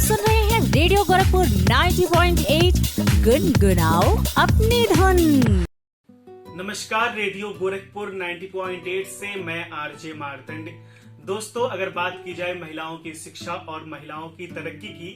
सुन रहे हैं रेडियो गोरखपुर 90.8 गुनगुनाओ अपनी धुन। नमस्कार, रेडियो गोरखपुर 90.8 से मैं आरजे मार्तंड। दोस्तों, अगर बात की जाए महिलाओं की शिक्षा और महिलाओं की तरक्की की,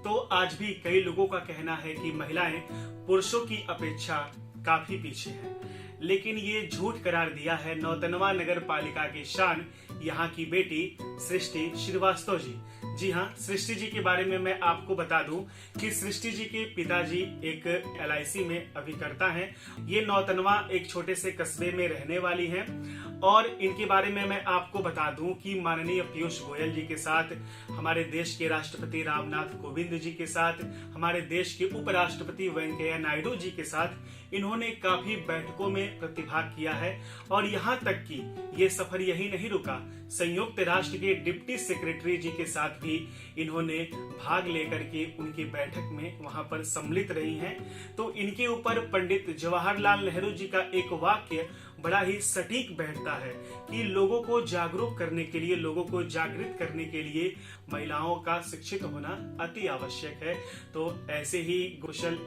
तो आज भी कई लोगों का कहना है कि महिलाएं पुरुषों की अपेक्षा काफी पीछे हैं। लेकिन ये झूठ करार दिया है नौतनवा नगर पालिका की शान, यहाँ की बेटी सृष्टि श्रीवास्तव जी। जी हाँ, सृष्टि जी के बारे में मैं आपको बता दूं कि सृष्टि जी के पिताजी एक LIC में अभिकर्ता हैं। ये नौतनवा एक छोटे से कस्बे में रहने वाली हैं और इनके बारे में मैं आपको बता दूं कि माननीय पीयूष गोयल जी के साथ, हमारे देश के राष्ट्रपति रामनाथ कोविंद जी के साथ, हमारे देश के उपराष्ट्रपति वेंकैया नायडू जी के साथ इन्होंने काफी बैठकों में प्रतिभाग किया है। और यहाँ तक कि ये सफर यही नहीं रुका, संयुक्त राष्ट्र के डिप्टी सेक्रेटरी जी के साथ भी इन्होंने भाग लेकर के उनकी बैठक में वहां पर सम्मिलित रही हैं। तो इनके ऊपर पंडित जवाहरलाल नेहरू जी का एक वाक्य बड़ा ही सटीक बैठता है कि लोगों को जागरूक करने के लिए, लोगों को जागृत करने के लिए महिलाओं का शिक्षित होना अति आवश्यक है। तो ऐसे ही कुशल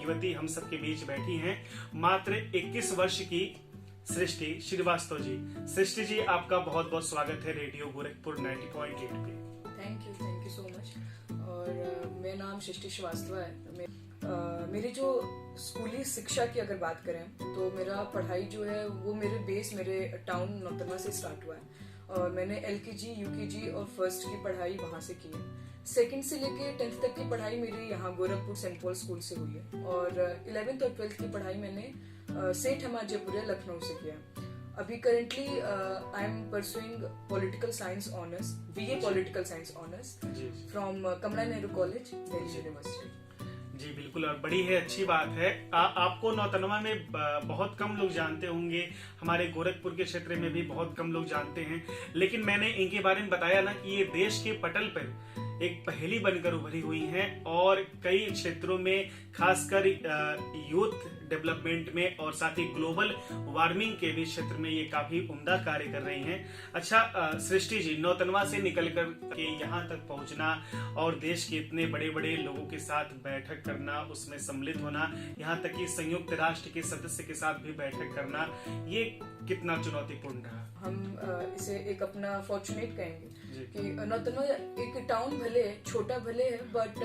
युवती हम सबके बीच बैठी हैं, मात्र 21 वर्ष की सृष्टि श्रीवास्तव जी। सृष्टि जी, आपका बहुत बहुत स्वागत है रेडियो गोरखपुर 90.8 पे। Thank you so much. और मेरा नाम सृष्टि श्रीवास्तव है। मेरी जो स्कूली शिक्षा की अगर बात करें तो मेरा पढ़ाई जो है वो मेरे टाउन नौतनवा से स्टार्ट हुआ है और मैंने LKG, UKG और फर्स्ट की पढ़ाई वहाँ से की है। सेकंड से लेके 10th तक की पढ़ाई मेरी यहाँ गोरखपुर सेंट पॉल स्कूल से हुई है और 11th और 12th की पढ़ाई मैंने सेठ हमाद जयपुरिया लखनऊ से किया है। अभी currently I am pursuing political science honours, BA political science honours from Kamala Nehru College, Delhi University. जी बिल्कुल, और बड़ी है अच्छी बात है। आपको नौतनवा में बहुत कम लोग जानते होंगे, हमारे गोरखपुर के क्षेत्र में भी बहुत कम लोग जानते हैं, लेकिन मैंने इनके बारे में बताया ना कि ये देश के पटल पर एक पहेली बनकर उभरी हुई हैं और कई क्षेत्रों में, खासकर यूथ डेवलपमेंट में और साथ ही ग्लोबल वार्मिंग के भी क्षेत्र में ये काफी उम्दा कार्य कर रही हैं। अच्छा सृष्टि जी, नौतनवा से निकलकर के यहाँ तक पहुँचना और देश के इतने बड़े बड़े लोगों के साथ बैठक करना, उसमें सम्मिलित होना, यहाँ तक कि संयुक्त राष्ट्र के सदस्य के साथ भी बैठक करना, ये कितना चुनौतीपूर्ण रहा? हम इसे एक अपना फॉर्चुनेट कहेंगे कि नौतनवा एक टाउन भले छोटा भले है, बट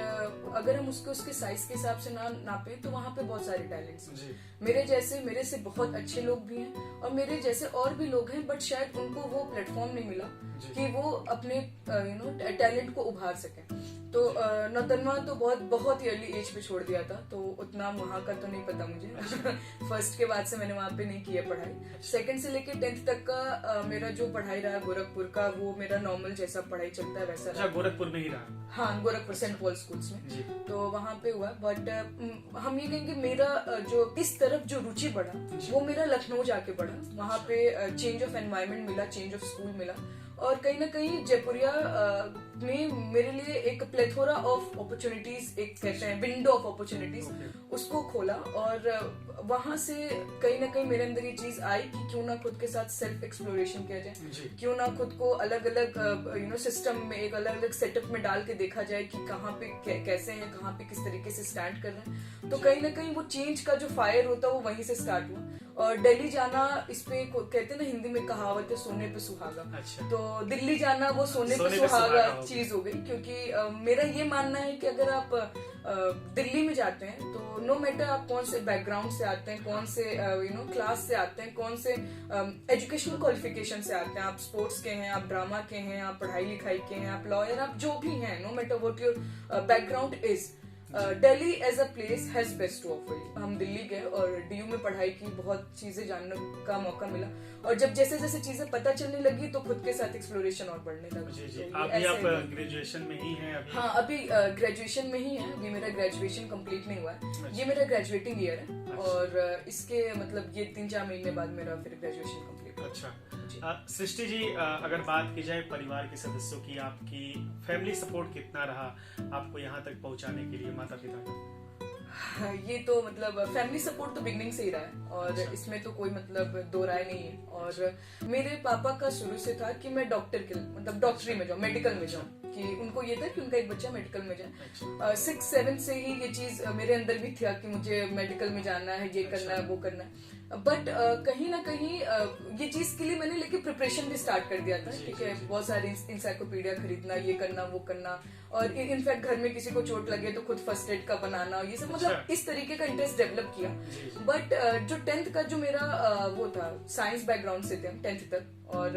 अगर हम उसके साइज के हिसाब से ना नापे तो वहाँ पे बहुत सारे टैलेंट्स हैं। मेरे से बहुत अच्छे लोग भी हैं और मेरे जैसे और भी लोग हैं, बट शायद उनको वो प्लेटफॉर्म नहीं मिला कि वो अपने टैलेंट को उभार सके। तो नौतनवा तो बहुत ही अर्ली एज पे छोड़ दिया था, तो उतना वहाँ का तो नहीं पता मुझे। फर्स्ट के बाद से मैंने वहाँ पे नहीं किया पढ़ाई। सेकंड से लेके 10th तक का मेरा जो पढ़ाई रहा गोरखपुर का, वो मेरा नॉर्मल जैसा पढ़ाई चलता है वैसा रहा। गोरखपुर में ही रहा? हाँ, गोरखपुर सेंट पॉल स्कूल्स में, तो वहाँ पे हुआ। बट हम ये कहेंगे मेरा जो इस तरफ जो रुचि बढ़ा वो मेरा लखनऊ जाके बढ़ा। वहाँ पे चेंज ऑफ एनवायरनमेंट मिला, चेंज ऑफ स्कूल मिला और कहीं ना कहीं जयपुरिया में मेरे लिए एक प्लेथोरा ऑफ अपॉर्चुनिटीज, एक कहते हैं विंडो ऑफ अपॉर्चुनिटीज, उसको खोला और वहां से कहीं ना कहीं मेरे अंदर ये चीज आई कि क्यों ना खुद के साथ सेल्फ एक्सप्लोरेशन किया जाए, क्यों ना खुद को अलग अलग सिस्टम में, एक अलग अलग सेटअप में डाल के देखा जाए कि कहाँ पे कैसे हैं, कहाँ पे किस तरीके से स्टैंड कर रहे हैं। तो कहीं ना कहीं वो चेंज का जो फायर होता है वो वहीं से स्टार्ट हुआ। और दिल्ली जाना, इस पे कहते हैं ना हिंदी में कहावत है, सोने पे सुहागा। अच्छा। तो दिल्ली जाना वो सोने पे सुहागा चीज हो गई, क्योंकि मेरा ये मानना है कि अगर आप दिल्ली में जाते हैं तो नो मैटर आप कौन से बैकग्राउंड से आते हैं, कौन से क्लास से आते हैं, कौन से एजुकेशनल क्वालिफिकेशन से आते हैं, आप स्पोर्ट्स के हैं, आप ड्रामा के हैं, आप पढ़ाई लिखाई के हैं, आप लॉयर, आप जो भी हैं, no matter what your background is, Delhi as a place has best to offer. हम दिल्ली गए और DU में पढ़ाई की, बहुत चीजें जानने का मौका मिला और जब जैसे जैसे चीजें पता चलने लगी तो खुद के साथ एक्सप्लोरेशन और बढ़ने लगा। तो आप ग्रेजुएशन में ही हैं अभी? हाँ, अभी ग्रेजुएशन में ही है। अभी मेरा ग्रेजुएशन कंप्लीट नहीं हुआ है, ये मेरा ग्रेजुएटिंग ईयर है और इसके मतलब ये 3-4 महीने बाद मेरा फिर ग्रेजुएशन कंप्लीट। अच्छा सृष्टि जी, अगर बात की जाए परिवार के सदस्यों की, आपकी फैमिली सपोर्ट कितना रहा आपको यहाँ तक पहुँचाने के लिए, माता पिता का? ये तो मतलब फैमिली सपोर्ट तो बिगनिंग से ही रहा है और अच्छा। इसमें तो कोई मतलब दो राय नहीं है। और मेरे पापा का शुरू से था कि मैं डॉक्टर के मतलब डॉक्टरी में जाऊँ, मेडिकल में जाऊँ, कि उनको ये था कि उनका एक बच्चा मेडिकल में जाए। 6-7 से ही ये चीज मेरे अंदर भी था कि मुझे मेडिकल में जाना है, ये करना है, वो करना है। बट कहीं ना कहीं ये चीज के लिए मैंने लेके प्रिपरेशन भी स्टार्ट कर दिया था। ठीक है, बहुत सारी इंसाइक्लोपीडिया खरीदना, ये करना वो करना, और इनफैक्ट घर में किसी को चोट लगे तो खुद फर्स्ट एड का बनाना, ये सब मतलब इस तरीके का इंटरेस्ट डेवलप किया। बट जो 10th का जो मेरा वो था, साइंस बैकग्राउंड से थे 10th तक, और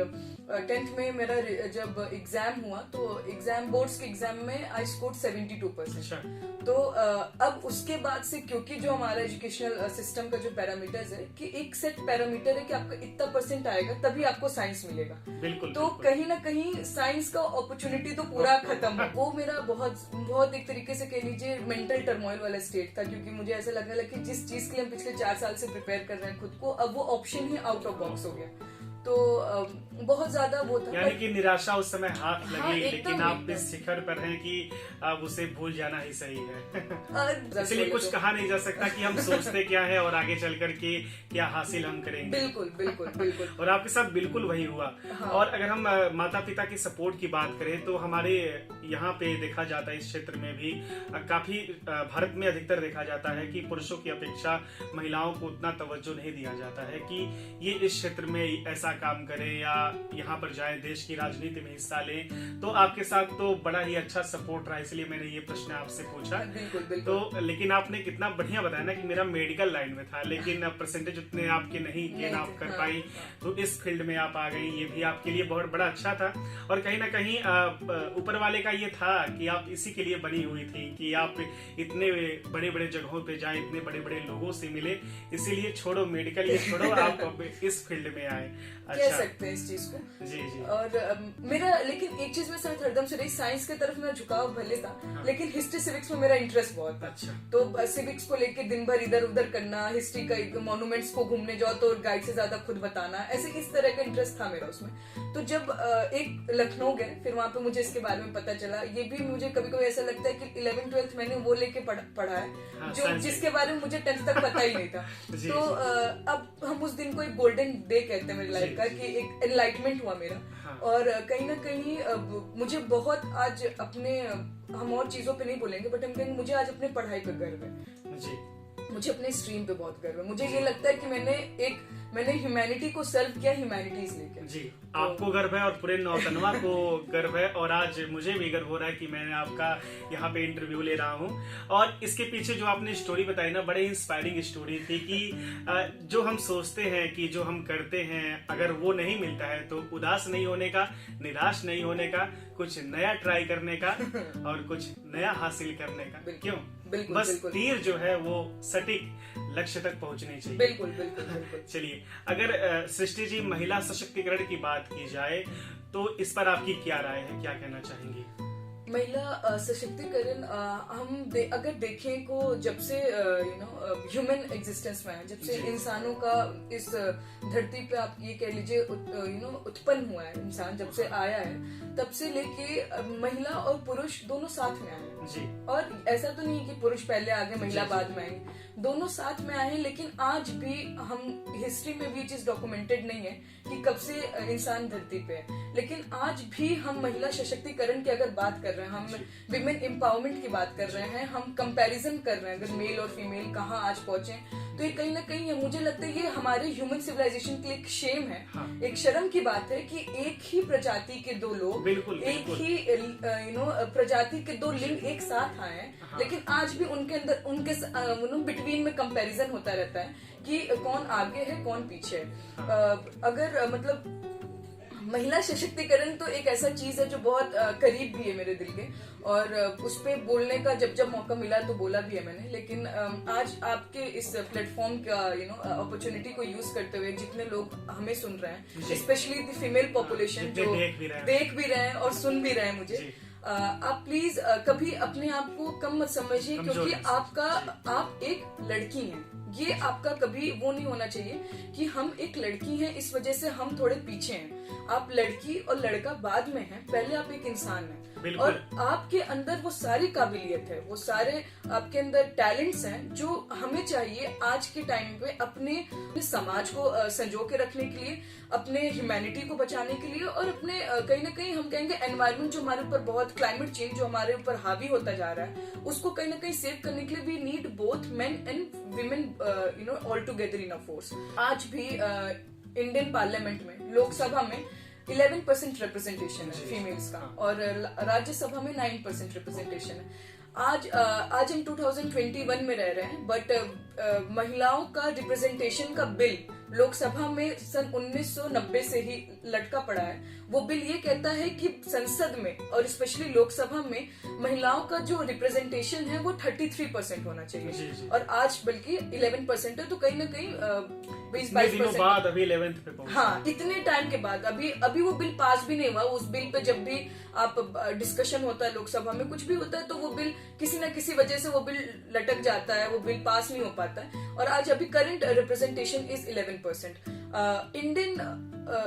10th में मेरा जब एग्जाम हुआ तो एग्जाम बोर्ड्स के एग्जाम में आई स्कोर्ड 72%। तो अब उसके बाद से, क्योंकि जो हमारा एजुकेशनल सिस्टम का जो पैरामीटर्स है कि एक सेट पैरामीटर है कि आपका इतना परसेंट आएगा तभी आपको साइंस मिलेगा। बिल्कुल, तो कहीं ना कहीं साइंस का अपॉर्चुनिटी तो पूरा खत्म हो। वो मेरा बहुत बहुत एक तरीके से कह लीजिए मेंटल टर्मोइल वाला स्टेट था, क्योंकि मुझे ऐसा लगने लगा कि जिस चीज के लिए हम पिछले 4 साल से प्रिपेयर कर रहे हैं खुद को, अब वो option he out of box हो गया। तो बहुत ज्यादा वो था, यानी कि निराशा उस समय हाथ लगी। हाँ, लेकिन आप इस शिखर पर हैं कि अब उसे भूल जाना ही सही है। इसलिए कुछ कहा नहीं जा सकता कि हम सोचते क्या है और आगे चल करके क्या हासिल हम करेंगे। बिल्कुल बिल्कुल बिल्कुल। और आपके साथ बिल्कुल वही हुआ। हाँ। और अगर हम माता पिता की सपोर्ट की बात करें तो हमारे यहाँ पे देखा जाता है, इस क्षेत्र में भी काफी भारत में अधिकतर देखा जाता है कि पुरुषों की अपेक्षा महिलाओं को उतना तवज्जो नहीं दिया जाता है कि ये इस क्षेत्र में ऐसा काम करें या यहाँ पर जाए, देश की राजनीति में हिस्सा लें। तो आपके साथ तो बड़ा ही अच्छा सपोर्ट रहा, इसलिए मैंने ये प्रश्न आपसे पूछा। बिल्कुल बिल्कुल। तो लेकिन आपने कितना बढ़िया बताया ना कि मेरा मेडिकल लाइन में था, लेकिन परसेंटेज उतने आपके नहीं गेन आप कर पाई, तो इस फील्ड में आप आ गई। ये भी आपके लिए बहुत बड़ा अच्छा था। और कहीं ना कहीं ऊपर वाले का ये था कि आप इसी के लिए बनी हुई थी कि आप इतने बड़े बड़े जगहों पे जाए, इतने बड़े बड़े लोगों से मिले, इसीलिए छोड़ो मेडिकल, ये छोड़ो, आप इस फील्ड में आए। कह सकते हैं इस चीज को। जी जी। और मेरा लेकिन एक चीज में साथ हरदम से रही, साइंस की तरफ मेरा झुकाव भले था, लेकिन हिस्ट्री सिविक्स में मेरा इंटरेस्ट बहुत था। अच्छा। तो सिविक्स को लेके दिन भर इधर उधर करना, हिस्ट्री का मॉन्यूमेंट्स को घूमने जाओ तो गाइड से ज्यादा खुद बताना, ऐसे इस तरह का इंटरेस्ट था मेरा उसमें। तो जब एक लखनऊ गए, फिर वहां पे मुझे इसके बारे में पता चला। ये भी मुझे कभी कभी ऐसा लगता है कि 11th-12th मैंने वो लेके पढ़ा है जो जिसके बारे में मुझे 10th तक पता ही नहीं था। तो अब हम उस दिन को एक गोल्डन डे कहते हैं मेरी लाइफ का, कि एक एनलाइटमेंट हुआ मेरा। और कहीं ना कहीं मुझे बहुत आज अपने, हम और चीजों पे नहीं बोलेंगे बट हम कहेंगे मुझे आज अपने पढ़ाई पे गर्व है जी। मुझे अपने स्ट्रीम पे बहुत गर्व है। मुझे ये लगता है कि मैंने ह्यूमैनिटी को सर्व किया, ह्यूमैनिटीज लेके। जी, आपको गर्व है और पूरे नौतनवा को गर्व है। और आज मुझे भी गर्व हो रहा है कि मैंने आपका यहाँ पे इंटरव्यू ले रहा हूँ। और इसके पीछे जो आपने स्टोरी बताई ना, बड़े इंस्पायरिंग स्टोरी थी कि जो हम सोचते हैं कि जो हम करते हैं, अगर वो नहीं मिलता है तो उदास नहीं होने का, निराश नहीं होने का, कुछ नया ट्राई करने का और कुछ नया हासिल करने का। क्यों? बिल्कुल, बस बिल्कुल। तीर जो है वो सटीक लक्ष्य तक पहुंचनी चाहिए। बिल्कुल बिल्कुल बिल्कुल। चलिए, अगर सृष्टि जी महिला सशक्तिकरण की बात की जाए तो इस पर आपकी क्या राय है, क्या कहना चाहेंगी? महिला सशक्तिकरण अगर देखें को जब से ह्यूमन एग्जिस्टेंस में है, जब से इंसानों का इस धरती पे आप ये कह लीजिए उत्पन्न हुआ है, इंसान जब से आया है, तब से लेके महिला और पुरुष दोनों साथ में आए जी। और ऐसा तो नहीं कि पुरुष पहले आगे महिला बाद में आएंगे, दोनों साथ में आए हैं। लेकिन आज भी हम हिस्ट्री में भी चीज डॉक्यूमेंटेड नहीं है कि कब से इंसान धरती पे है, लेकिन आज भी हम महिला सशक्तिकरण की अगर बात कर रहे हैं, हम विमेन एम्पावरमेंट की बात कर रहे हैं, हम कंपैरिजन कर रहे हैं अगर मेल और फीमेल कहाँ आज पहुंचे, तो ये कहीं ना कहीं मुझे लगता है ये हमारे ह्यूमन सिविलाइजेशन के लिए एक शेम है। हाँ। एक शर्म की बात है कि एक ही प्रजाति के दो लोग, एक ही प्रजाति के दो लिंग एक साथ आए हैं। हाँ। लेकिन आज भी उनके अंदर उनके बिटवीन में कंपैरिजन होता रहता है कि कौन आगे है कौन पीछे है। हाँ। अगर मतलब महिला सशक्तिकरण तो एक ऐसा चीज है जो बहुत करीब भी है मेरे दिल के, और उस पे बोलने का जब मौका मिला तो बोला भी है मैंने। लेकिन आज आपके इस प्लेटफॉर्म का अपॉर्चुनिटी को यूज करते हुए जितने लोग हमें सुन रहे हैं, स्पेशली द फीमेल पॉपुलेशन जो देख भी रहे हैं और सुन भी रहे हैं मुझे, आप प्लीज कभी अपने आप को कम मत समझिए, क्योंकि आप एक लड़की हैं। ये आपका कभी वो नहीं होना चाहिए कि हम एक लड़की हैं इस वजह से हम थोड़े पीछे हैं। आप लड़की और लड़का बाद में हैं, पहले आप एक इंसान हैं। बिल्कुल। और आपके अंदर वो सारी काबिलियत है, वो सारे आपके अंदर टैलेंट्स हैं जो हमें चाहिए आज के टाइम पे अपने समाज को संजो के रखने के लिए, अपने ह्यूमैनिटी को बचाने के लिए, और अपने कहीं ना कहीं हम कहेंगे एनवायरनमेंट जो हमारे ऊपर बहुत, क्लाइमेट चेंज जो हमारे ऊपर हावी होता जा रहा है, उसको कहीं ना कहीं सेव करने के लिए we need both men and women all together in a force. आज भी इंडियन पार्लियामेंट में, लोकसभा में 11% रिप्रेजेंटेशन है फीमेल्स का, और राज्यसभा में 9% रिप्रेजेंटेशन है। आज हम 2021 में रह रहे हैं, बट महिलाओं का रिप्रेजेंटेशन का बिल लोकसभा में सन 1990 से ही लटका पड़ा है। वो बिल ये कहता है कि संसद में और स्पेशली लोकसभा में महिलाओं का जो रिप्रेजेंटेशन है वो 33% होना चाहिए। जी। और आज बल्कि 11% है, तो कहीं ना कहीं 20-22% बाद अभी 11th पे पहुंचा। हाँ, इतने टाइम के बाद अभी वो बिल पास भी नहीं हुआ। उस बिल पे जब भी आप डिस्कशन होता है लोकसभा में, कुछ भी होता है, तो वो बिल किसी ना किसी वजह से वो बिल लटक जाता है, वो बिल पास नहीं हो पाता है। और आज अभी करंट रिप्रेजेंटेशन इज 11%। इंडियन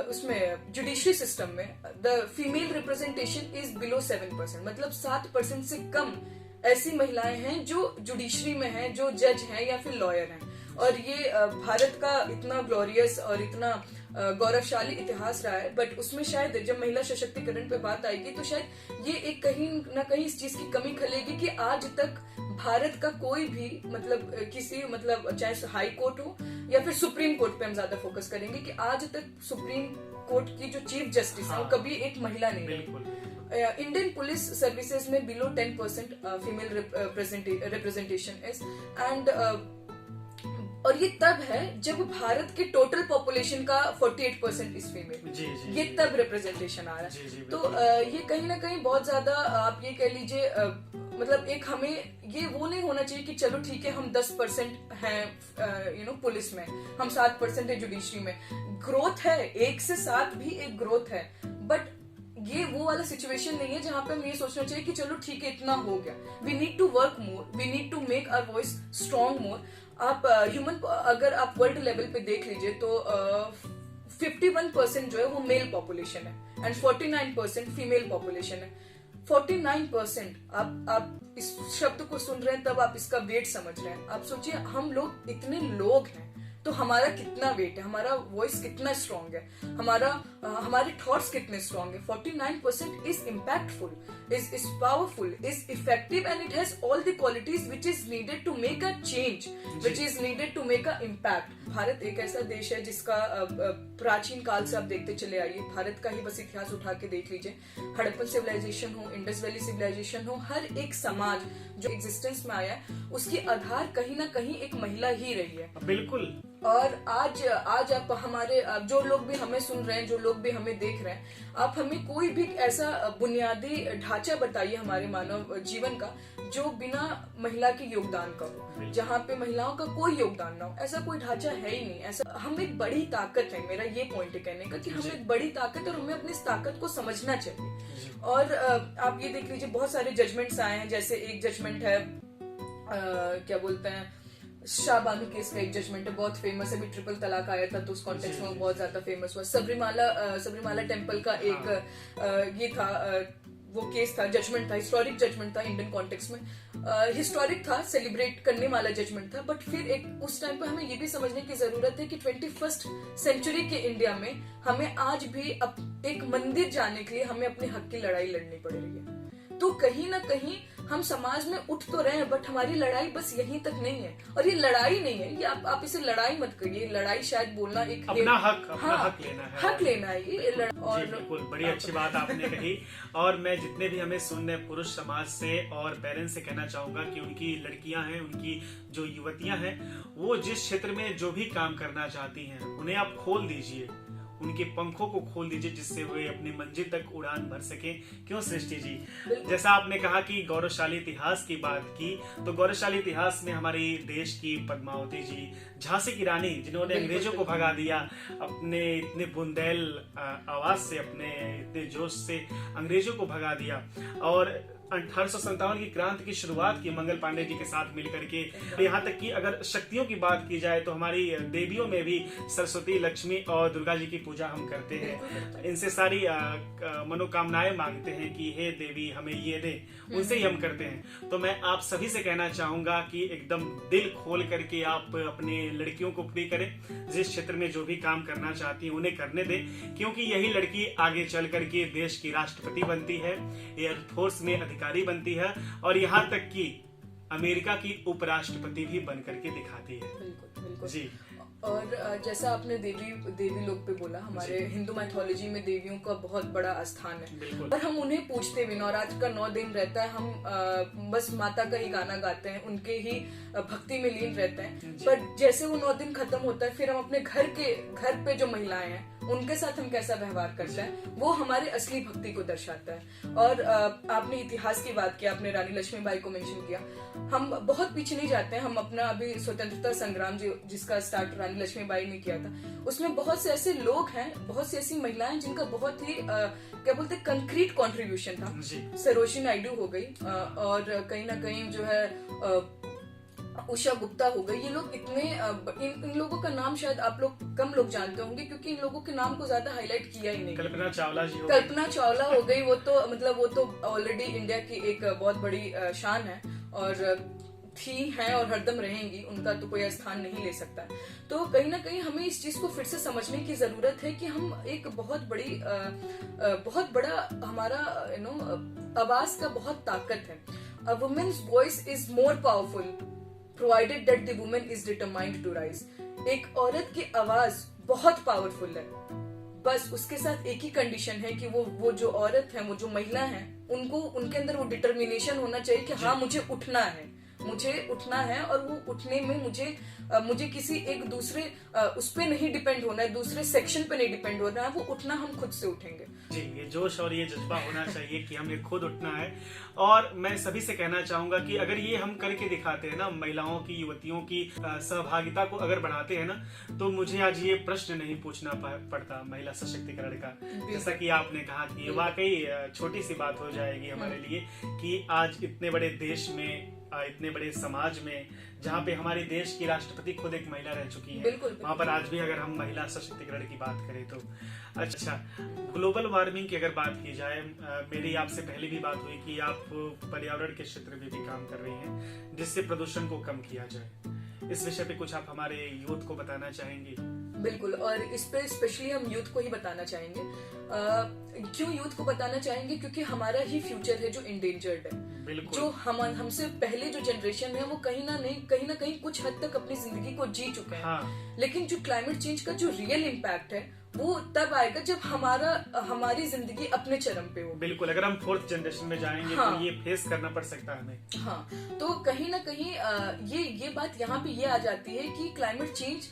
उसमें जुडिशरी सिस्टम में the female representation is below 7%, मतलब 7% से कम ऐसी महिलाएं हैं जो जुडिशरी में हैं, जो जज हैं या फिर लॉयर हैं। और ये भारत का इतना ग्लोरियस और इतना गौरवशाली इतिहास रहा है, बट उसमें शायद जब महिला सशक्तिकरण पे बात आएगी तो शायद ये एक कहीं ना कहीं इस चीज की कमी खलेगी कि आज तक भारत का कोई भी चाहे हाई कोर्ट हो या फिर सुप्रीम कोर्ट पे हम ज्यादा फोकस करेंगे, कि आज तक सुप्रीम कोर्ट की जो चीफ जस्टिस है वो कभी एक महिला नहीं है। इंडियन पुलिस सर्विसेज में below 10% female representation is, and और ये तब है जब भारत के टोटल पॉपुलेशन का 48% इज फीमेल। ये तब रिप्रेजेंटेशन आ रहा है। तो ये कहीं ना कहीं बहुत ज्यादा आप ये कह लीजिए, मतलब एक हमें ये वो नहीं होना चाहिए कि चलो ठीक है हम 10% हैं पुलिस में, हम 7% है जुडिशरी में। ग्रोथ है, 1 से 7 भी एक ग्रोथ है, बट ये वो वाला सिचुएशन नहीं है जहां पे हम ये सोचना चाहिए कि चलो ठीक है इतना हो गया। We need to work more, we need to make our voice strong more. आप अगर आप वर्ल्ड लेवल पे देख लीजिए तो 51% जो है वो मेल पॉपुलेशन है एंड 49% फीमेल पॉपुलेशन है। 49%, आप इस शब्द को सुन रहे हैं तब आप इसका वेट समझ रहे हैं। आप सोचिए हम लोग इतने लोग हैं तो हमारा कितना वेट है, हमारा वॉइस कितना स्ट्रॉन्ग है, हमारे थॉट्स कितने स्ट्रॉन्ग है। 49% is impactful, is powerful, is effective, and it has all the qualities which is needed to make a change, which is needed to make a impact. Bharat एक ऐसा देश है जिसका प्राचीन काल से आप देखते चले आइए, भारत का ही बस इतिहास उठा के देख लीजिए, हड़प्पन सिविलाइजेशन हो, इंडस वैली सिविलाइजेशन हो, हर एक समाज जो एग्जिस्टेंस में आया है उसकी आधार कहीं ना कहीं एक महिला ही रही है। बिल्कुल। और आज आप हमारे जो लोग भी हमें सुन रहे हैं, जो लोग भी हमें देख रहे हैं, आप हमें कोई भी ऐसा बुनियादी ढांचा बताइए हमारे मानव जीवन का जो बिना महिला के योगदान का हो, जहाँ पे महिलाओं का कोई योगदान ना हो। ऐसा कोई ढांचा है ही नहीं। ऐसा हम एक बड़ी ताकत है, मेरा ये पॉइंट है कहने का कि हम एक बड़ी ताकत है और हमें अपनी इस ताकत को समझना चाहिए। और आप ये देख लीजिए बहुत सारे जजमेंट्स आए हैं, जैसे एक जजमेंट है क्या बोलते हैं, शाहबानू केस का एक जजमेंट है, बहुत फेमस है, अभी ट्रिपल तलाक आया था तो उस कॉन्टेक्स्ट में बहुत ज्यादा फेमस हुआ। सबरीमाला टेम्पल का एक ये था, वो केस था, जजमेंट था, हिस्टोरिक जजमेंट था इंडियन कॉन्टेक्स्ट में, हिस्टोरिक था, सेलिब्रेट करने वाला जजमेंट था। बट फिर एक उस टाइम पे हमें ये भी समझने की जरूरत है कि 21st सेंचुरी के इंडिया में हमें आज भी एक मंदिर जाने के लिए हमें अपने हक की लड़ाई लड़नी पड़ रही है। तो कहीं ना कहीं हम समाज में उठ तो रहे हैं, बट हमारी लड़ाई बस यहीं तक नहीं है। और ये लड़ाई नहीं है, ये आप इसे लड़ाई मत करिए, लड़ाई शायद बोलना एक अपना हक लेना है, हक लेना है ये और बिल्कुल बड़ी अच्छी बात आपने कही। और मैं जितने भी हमें सुन रहे पुरुष समाज से और पेरेंट्स से कहना चाहूंगा कि उनकी लड़कियां हैं, उनकी जो युवतियां हैं, वो जिस क्षेत्र में जो भी काम करना चाहती हैं उन्हें आप खोल दीजिए, उनके पंखों को खोल दीजिए, जिससे वे अपनी मंजिल तक उड़ान भर सके। क्यों सृष्टि जी, जैसा आपने कहा कि गौरवशाली इतिहास की बात की, तो गौरवशाली इतिहास में हमारे देश की पद्मावती जी, झांसी की रानी, जिन्होंने अंग्रेजों को भगा दिया अपने इतने बुंदेल आवाज से, अपने इतने जोश से अंग्रेजों को भगा दिया। और 1857 की क्रांति की शुरुआत की मंगल पांडे जी के साथ मिलकर के। यहाँ तक कि अगर शक्तियों की बात की जाए तो हमारी देवियों में भी सरस्वती, लक्ष्मी और दुर्गा जी की पूजा हम करते हैं। इनसे सारी मनोकामनाएं मांगते हैं कि हे देवी हमें ये दे, उनसे ही हम करते हैं। तो मैं आप सभी से कहना चाहूंगा कि एकदम दिल खोल करके आप अपने लड़कियों को फ्री करें, जिस क्षेत्र में जो भी काम करना चाहती हैं उन्हें करने दें, क्योंकि यही लड़की आगे चल करके देश की राष्ट्रपति बनती है, एयरफोर्स में अधिकारी बनती है और यहाँ तक कि अमेरिका की उपराष्ट्रपति भी बन करके दिखाती है। बिल्कुल बिल्कुल जी। और जैसा आपने देवी लोग पे बोला, हमारे हिंदू मैथोलॉजी में देवियों का बहुत बड़ा स्थान है और हम उन्हें पूछते भी ना। और आज का 9 दिन रहता है, हम बस माता का ही गाना गाते हैं, उनके ही भक्ति में लीन रहते हैं। पर जैसे वो 9 दिन खत्म होता है, फिर हम अपने घर पे जो महिलाएं हैं उनके साथ हम कैसा व्यवहार करते हैं, वो हमारे असली भक्ति को दर्शाता है। और आपने इतिहास की बात की, आपने रानी लक्ष्मीबाई को मेंशन किया। हम बहुत पीछे नहीं जाते हैं, हम अपना अभी स्वतंत्रता संग्राम जिसका स्टार्ट रानी लक्ष्मीबाई ने किया था, उसमें बहुत से ऐसे लोग हैं, बहुत सी ऐसी महिलाएं जिनका बहुत ही क्या बोलते कंक्रीट कंट्रीब्यूशन था। सरोजिनी नायडू हो गई और कहीं ना कहीं जो है उषा गुप्ता हो गई। ये लोग इतने इन लोगों का नाम शायद आप लोग कम लोग जानते होंगे, क्योंकि इन लोगों के नाम को ज्यादा हाईलाइट किया ही नहीं। कल्पना चावला जी कल्पना चावला हो गई, वो तो ऑलरेडी इंडिया की एक बहुत बड़ी शान है और थी हैं और हरदम रहेंगी, उनका तो कोई स्थान नहीं ले सकता। तो कहीं ना कहीं हमें इस चीज को फिर से समझने की जरूरत है कि हम एक बहुत बड़ा हमारा आवाज का बहुत ताकत है। A woman's voice is more powerful provided that the woman is determined to rise। एक औरत की आवाज बहुत पावरफुल है, बस उसके साथ एक ही कंडीशन है कि वो जो औरत है, वो जो महिला है, उनके अंदर वो डिटर्मिनेशन होना चाहिए कि हाँ मुझे उठना है और वो उठने में मुझे किसी एक दूसरे उस पे नहीं डिपेंड होना है, दूसरे सेक्शन पे नहीं डिपेंड होना है। वो उठना हम खुद से उठेंगे। जी, ये जोश और ये जज्बा होना चाहिए कि हमें खुद उठना है। और मैं सभी से कहना चाहूंगा कि अगर ये हम करके दिखाते हैं ना, महिलाओं की, युवतियों की सहभागिता को अगर बढ़ाते हैं ना, तो मुझे आज ये प्रश्न नहीं पूछना पड़ता महिला सशक्तिकरण का। जैसा कि आपने कहा कि वाकई छोटी सी बात हो जाएगी हमारे लिए कि आज इतने बड़े देश में, इतने बड़े समाज में, जहाँ पे हमारे देश की राष्ट्रपति खुद एक महिला रह चुकी है, वहाँ पर आज भी अगर हम महिला सशक्तिकरण की बात करें तो अच्छा। ग्लोबल वार्मिंग की अगर बात की जाए, मेरी आपसे पहले भी बात हुई कि आप पर्यावरण के क्षेत्र में भी काम कर रही हैं, जिससे प्रदूषण को कम किया जाए। इस विषय पे कुछ आप हमारे यूथ को बताना चाहेंगे? बिल्कुल, और इस पे स्पेशली हम यूथ को ही बताना चाहेंगे। क्यों यूथ को बताना चाहेंगे? क्योंकि हमारा ही फ्यूचर है जो इंडेंजर्ड है। जो हमसे पहले जो जनरेशन है वो कहीं ना कहीं कुछ हद तक अपनी जिंदगी को जी चुके हैं। हाँ। लेकिन जो क्लाइमेट चेंज का जो रियल इम्पैक्ट है वो तब आएगा जब हमारी जिंदगी अपने चरम पे हो। बिल्कुल, अगर हम 4th जनरेशन में जाएंगे तो ये फेस करना पड़ सकता है हमें। हाँ, तो कहीं ना कहीं ये बात यहाँ पे ये आ जाती है कि क्लाइमेट चेंज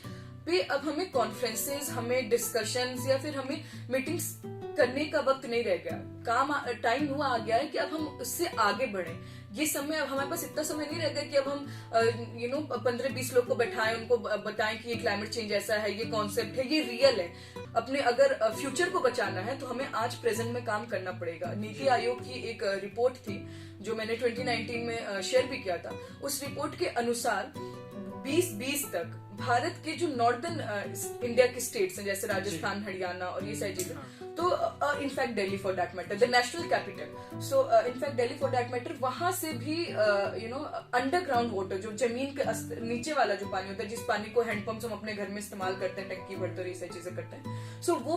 पे अब हमें कॉन्फ्रेंसेस, हमें डिस्कशंस या फिर हमें मीटिंग्स करने का वक्त नहीं रह गया। टाइम हुआ आ गया है कि अब हम उससे आगे बढ़ें। ये समय, अब हमारे पास इतना समय नहीं रह गया कि अब हम 15-20 लोग को बैठाएं, उनको बताएं कि ये क्लाइमेट चेंज ऐसा है, ये कॉन्सेप्ट है, ये रियल है। अपने अगर फ्यूचर को बचाना है तो हमें आज प्रेजेंट में काम करना पड़ेगा। नीति आयोग की एक रिपोर्ट थी जो मैंने 2019 में शेयर भी किया था। उस रिपोर्ट के अनुसार 2020 तक भारत के जो नॉर्दर्न इंडिया के स्टेट्स हैं, जैसे राजस्थान, हरियाणा और ये सारी चीजें, तो in fact Delhi for that matter, the national capital, so in fact Delhi for that matter, वहां से भी अंडरग्राउंड वाटर, जो जमीन के नीचे वाला जो पानी होता है, जिस पानी को हैंडपंप हम अपने घर में इस्तेमाल करते हैं, टंकी भरते और ये सारी चीजें करते हैं, सो वो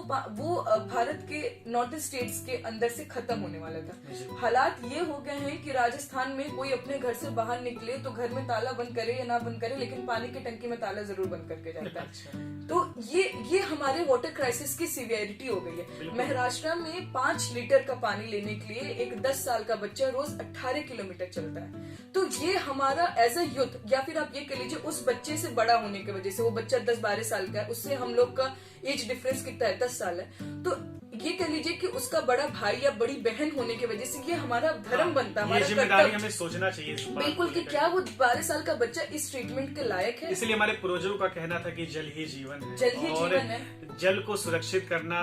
भारत के नॉर्दर्न स्टेट्स के अंदर से खत्म होने वाला था। हालात ये हो गए हैं कि राजस्थान में कोई अपने घर से बाहर निकले तो घर में ताला बंद करे या ना बंद करे, लेकिन पानी की टंकी में ताला जरूर बंद करके जाता है। तो ये हमारे वाटर क्राइसिस की सीवियरिटी हो गई है। महाराष्ट्र में 5 लीटर का पानी लेने के लिए एक 10 साल का बच्चा रोज 18 किलोमीटर चलता है। तो ये हमारा एज अ यूथ, या फिर आप ये कह लीजिए उस बच्चे से बड़ा होने की वजह से, वो बच्चा 10-12 साल का है, उससे हम लोग का एज डिफरेंस कितना है, 10 साल है, तो ये कह लीजिए कि उसका बड़ा भाई या बड़ी बहन होने की वजह से ये हमारा धर्म बनता है, हमारा जिम्मेदारी हमें सोचना चाहिए। बिल्कुल, कि क्या वो 12 साल का बच्चा इस ट्रीटमेंट के लायक है। इसलिए हमारे पूर्वजों का कहना था कि जल ही जीवन है, जल ही जीवन है। जल को सुरक्षित करना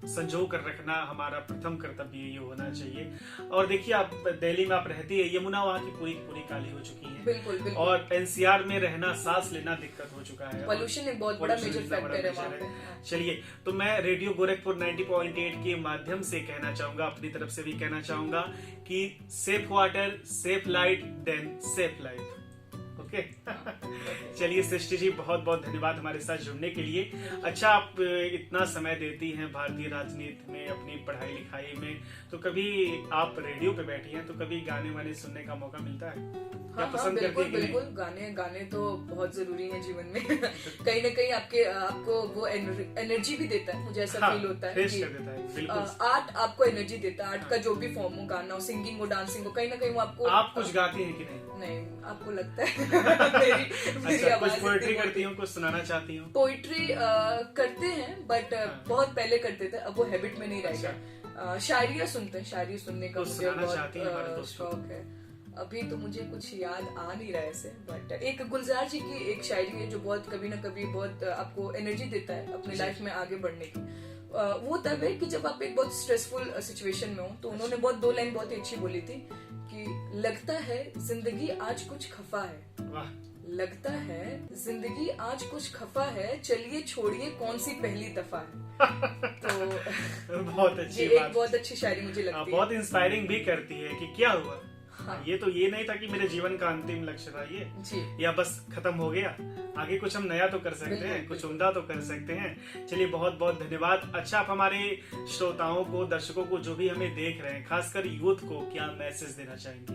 संजो कर रखना हमारा प्रथम कर्तव्य ये होना चाहिए। और देखिए, आप दिल्ली में आप रहती है, यमुना वहाँ की पूरी पूरी काली हो चुकी है। बिल्कुल बिल्कुल। और एनसीआर में रहना, सांस लेना दिक्कत हो चुका है। पोल्यूशन एक बहुत बड़ा मेजर फैक्टर है वहाँ पे। चलिए, तो मैं रेडियो गोरखपुर 90.8 के माध्यम से कहना चाहूंगा, अपनी तरफ से भी कहना चाहूंगा कि safe water, safe light, then safe life. Okay. चलिए सृष्टि जी, बहुत बहुत धन्यवाद हमारे साथ जुड़ने के लिए। अच्छा, आप इतना समय देती हैं भारतीय राजनीति में, अपनी पढ़ाई लिखाई में, तो कभी आप रेडियो पे बैठी हैं तो कभी गाने वाने सुनने का मौका मिलता है? हाँ, पसंद बिल्कुल करती है? बिल्कुल। गाने तो बहुत जरूरी है जीवन में। कहीं ना कहीं आपको वो एनर्जी भी देता है, मुझे ऐसा फील होता है फ्रेश कि कर देता है। बिल्कुल। आर्ट आपको एनर्जी देता है। आर्ट का जो भी फॉर्म हो, गाना हो, सिंगिंग हो, डांसिंग हो, कहीं ना कहीं वो आपको। आप कुछ गाती हैं कि नहीं? नहीं, आपको लगता है मेरी अच्छा, आवाज कुछ पोएट्री करती हूँ, कुछ सुनाना चाहती हूँ? पोइट्री करते हैं, बट बहुत पहले करते थे, अब वो हैबिट में नहीं रह गया। शायरियाँ सुनते हैं, शायरी सुनने का मुझे बहुत शौक है। अभी तो मुझे कुछ याद आ नहीं रहा है ऐसे, बट एक गुलजार जी की एक शायरी है जो बहुत कभी ना कभी बहुत आपको एनर्जी देता है अपने लाइफ में आगे बढ़ने की। वो तब है कि जब आप एक बहुत स्ट्रेसफुल सिचुएशन में हो, तो उन्होंने दो लाइन बहुत ही अच्छी बोली थी कि लगता है जिंदगी आज कुछ खफा है, लगता है जिंदगी आज कुछ खफा है, चलिए छोड़िए कौन सी पहली दफा है। तो बहुत अच्छी ये बात। एक बहुत अच्छी शायरी मुझे लगती है, बहुत इंस्पायरिंग भी करती है कि क्या हुआ। हाँ। ये तो ये नहीं था कि मेरे जीवन का अंतिम लक्ष्य था ये जी। या बस खत्म हो गया, आगे कुछ हम नया तो कर सकते हैं, कुछ उम्दा तो कर सकते हैं। चलिए, बहुत बहुत धन्यवाद। अच्छा, आप हमारे श्रोताओं को, दर्शकों को, जो भी हमें देख रहे हैं, खासकर यूथ को क्या मैसेज देना चाहेंगे?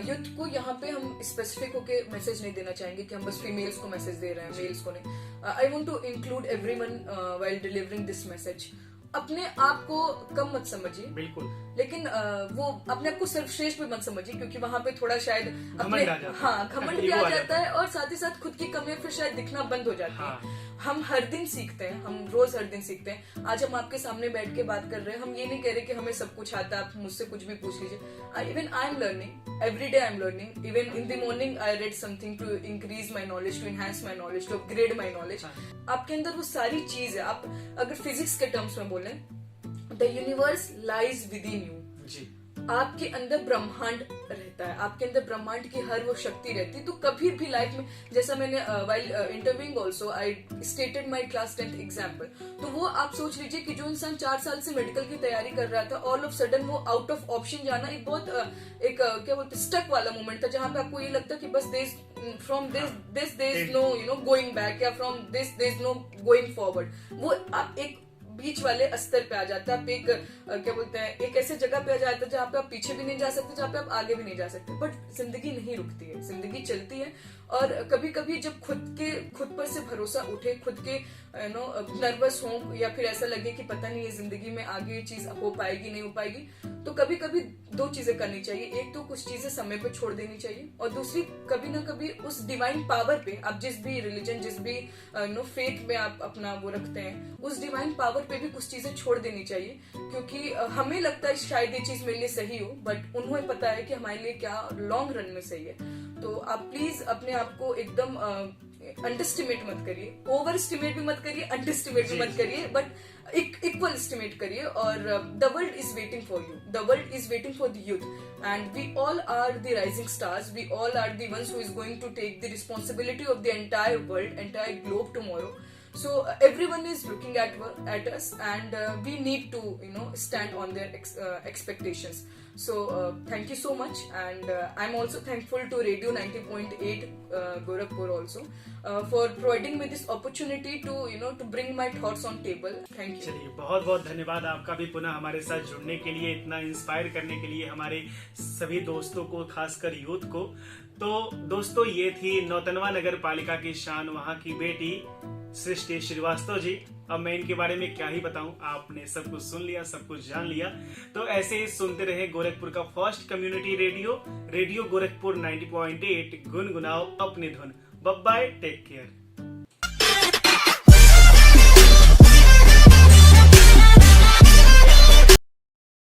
यूथ को यहाँ पे हम स्पेसिफिक होके मैसेज नहीं देना चाहेंगे कि हम बस फीमेल्स को मैसेज दे रहे हैं, मेल्स को नहीं। I want to include everyone while delivering this message. अपने आप को कम मत समझिए, बिल्कुल, लेकिन वो अपने आप को सर्वश्रेष्ठ भी मत समझिए, क्योंकि वहां पे थोड़ा शायद घमंड आ जाता है। घमंड भी आ जाता है, और साथ ही साथ खुद की कमियां फिर शायद दिखना बंद हो जाती है। हम हर दिन सीखते हैं, हम रोज हर दिन सीखते हैं। आज हम आपके सामने बैठ के बात कर रहे हैं, हम ये नहीं कह रहे कि हमें सब कुछ आता है, आप मुझसे कुछ भी पूछ लीजिए। Even I am learning, every day I am learning. Even in the morning I read something to increase my knowledge, to enhance my knowledge, to upgrade my knowledge. आपके अंदर वो सारी चीज है। आप अगर फिजिक्स के टर्म्स में बोले, the universe lies with in you. आपके अंदर ब्रह्मांड रहता है, आपके अंदर ब्रह्मांड की हर वो शक्ति रहती है। तो कभी भी लाइफ में, जैसा मैंने while interviewing also I stated my class 10th example, तो वो आप सोच लीजिए कि जो इंसान 4 साल से मेडिकल की तैयारी कर रहा था, ऑल ऑफ सडन वो आउट ऑफ ऑप्शन जाना एक बहुत क्या बोलते स्टक वाला मोमेंट था, जहां पे आपको ये लगता कि बस from this there is no going back, या from this there is no going forward. वो आप एक बीच वाले स्तर पे आ जाता है, आप एक क्या बोलते हैं, एक ऐसे जगह पे आ जाता है जहाँ पे आप पीछे भी नहीं जा सकते, जहाँ पे आप आगे भी नहीं जा सकते। बट जिंदगी नहीं रुकती है, जिंदगी चलती है। और कभी कभी जब खुद पर से भरोसा उठे, खुद के नर्वस हो, या फिर ऐसा लगे कि पता नहीं ये जिंदगी में आगे ये चीज हो पाएगी नहीं हो पाएगी, तो कभी कभी 2 चीजें करनी चाहिए। एक तो कुछ चीजें समय पे छोड़ देनी चाहिए, और दूसरी कभी ना कभी उस डिवाइन पावर पे, आप जिस भी रिलीजन, जिस भी फेथ में आप अपना वो रखते हैं, उस डिवाइन पावर पे भी कुछ चीजें छोड़ देनी चाहिए। क्योंकि हमें लगता है शायद ये चीज मेरे लिए सही हो, बट उन्हें पता है कि हमारे लिए क्या लॉन्ग रन में सही है। तो आप प्लीज अपने आप को एकदम अंडरस्टिमेट मत करिए, ओवर एस्टिमेट भी मत करिए, अंडरस्टिमेट भी मत करिए, बट इक्वल एस्टिमेट करिए। और the world is waiting for you, the world is waiting for the youth, and we all are the rising stars, we all are the ones who is going to take the responsibility of the entire world, entire globe tomorrow. So everyone is looking at us, and we need to stand on their expectations. So thank you so much, and I'm also thankful to Radio 90.8 Gorakhpur also for providing me this opportunity to bring my thoughts on table. Thank you. चलिए, बहुत बहुत धन्यवाद आपका भी पुनः हमारे साथ जुड़ने के लिए, इतना इंस्पायर करने के लिए हमारे सभी दोस्तों को, खासकर यूथ को। तो दोस्तों, ये थी नौतनवा नगर पालिका की शान, वहाँ की बेटी सृष्टि श्रीवास्तव जी। अब मैं इनके बारे में क्या ही बताऊं, आपने सब कुछ सुन लिया, सब कुछ जान लिया। तो ऐसे ही सुनते रहे गोरखपुर का first community radio, radio Gorakhpur 90.8। गुनगुनाओ अपनी धुन। Bye bye, take care.